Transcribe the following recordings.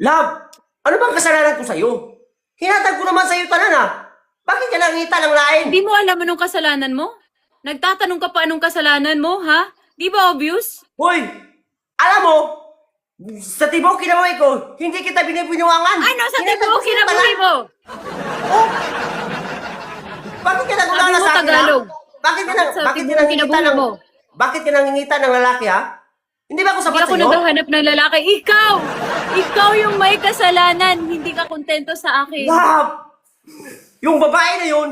Love, ano bang kasalanan ko sa'yo? Hinatag ko naman sa'yo tanan ha. Bakit ka nangita ng lain? Hindi mo alam anong kasalanan mo? Nagtatanong ka pa anong kasalanan mo, ha? Di ba obvious? Hoy, alam mo, sa tibok kinabuhi ko, hindi kita binibinuangan. Ano sa Hinatag tibo ko sa'yo kinabuhi tanan. mo? Oh, bakit ka nagulala Sabi mo sa akin ha? Tagalog. Bakit Bakit sa bakit ka tibok nangingita kinabuhi ng... mo? Bakit ka nangingita ng lalaki ha? Hindi ba ako Hindi sapat ako sa'yo? naghahanap ng lalaki. Ikaw! Ikaw yung may kasalanan. Hindi ka kontento sa akin. Love! Yung babae na yun,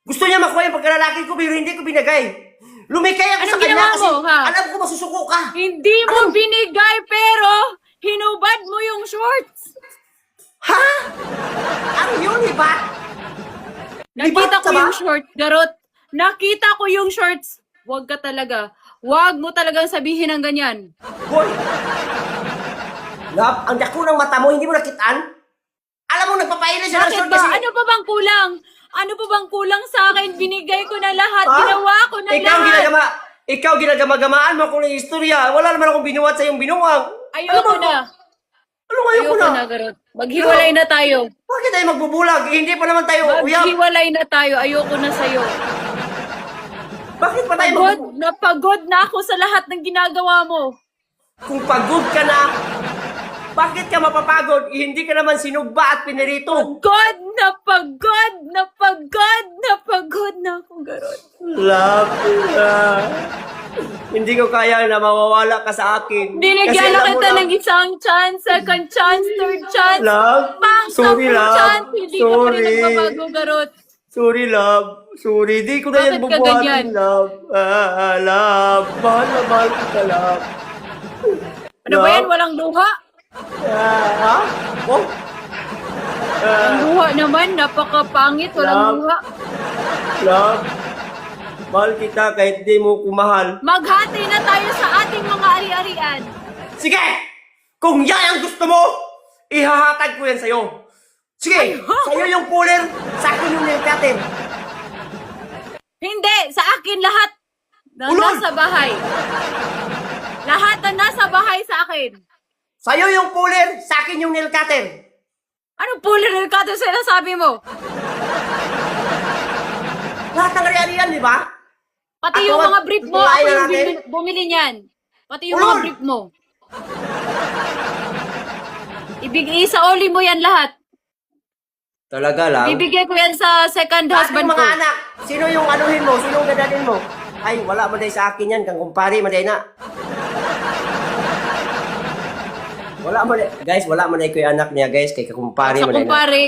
gusto niya makuha yung pagkalalaki ko pero hindi ko binagay. Lumikay ako Anong sa kanya ginawa kasi mo, ha? alam ko masusuko ka. Hindi mo binigay pero hinubad mo yung shorts. Ha? Ano yun, iba? Nakita ko Libat ka ba? yung short, Garot. Nakita ko yung shorts. Huwag ka talaga. Huwag mo talagang sabihin ng ganyan. Hoy! Love, ang dako ng mata mo, hindi mo nakitaan? Alam mo, nagpapaila siya ng Bakit short ba? kasi... Ano pa bang kulang? Ano pa bang kulang sa akin? Binigay ko na lahat. Ha? Ginawa ko na Ikaw lahat. Ikaw ginagama-gamaan mo akong istorya. Wala naman akong binuwat sa iyong binuwang. Ayoko na. Ano ayoko Ayoko na? na, Garot. Maghiwalay na tayo. Bakit tayo magbubulag? Hindi pa naman tayo uyab. Maghiwalay na tayo. Ayoko na sa'yo. Bakit pa tayo Pagod. Napagod na ako sa lahat ng ginagawa mo. Kung pagod ka na, bakit ka mapapagod? Hindi ka naman sinugba at pinirito. Pagod na pagod na pagod na pagod na ako, Garot. Love, hindi ko kaya na mawawala ka sa akin. Binigyan Kasi na alam mo kita lang- ng isang chance, second chance, third chance. Love, sorry, Pang-sampung love. chance. Hindi ka pa rin Sorry. nagbabago, Garot. Sorry, love. Sorry, di ko na yan Bakit ka bubuhatin, ganyan? love. Love, mahal na mahal kita, love. Ano ba yan? Walang luha? Ha? Oh? Ang luha naman, napakapangit. Walang Love. luha. Love, mahal kita kahit di mo kumahal. Maghati na tayo sa ating mga ari-arian. Sige! Kung yan ang gusto mo, ihahatag ko yan sa'yo. Sige, sa'yo yung puller, sa akin yung nilkatin. Hindi! Sa akin lahat na Ulol! nasa bahay. Lahat na nasa bahay sa akin. Sa'yo yung puller, sa akin yung nilkatin. Anong puller ka doon sa nasabi mo? Lahat ng ari-arian, di ba? Pati Ako, yung mga brief mo, buhayin ako na yung natin. bumili niyan. Pati yung Ulol! mga brief mo. Isa oli mo yan lahat. Talaga lang? Bibigay ko yan sa second Lahat ng husband ko. mga anak, sino yung anuhin mo? Sino yung gadalin mo? Ay, wala mo dahil sa akin yan, kang kumpari, maday na. Wala mo guys, wala mo na ko yung anak niya, guys, kay kakumpari, Sa maday na. kumpare.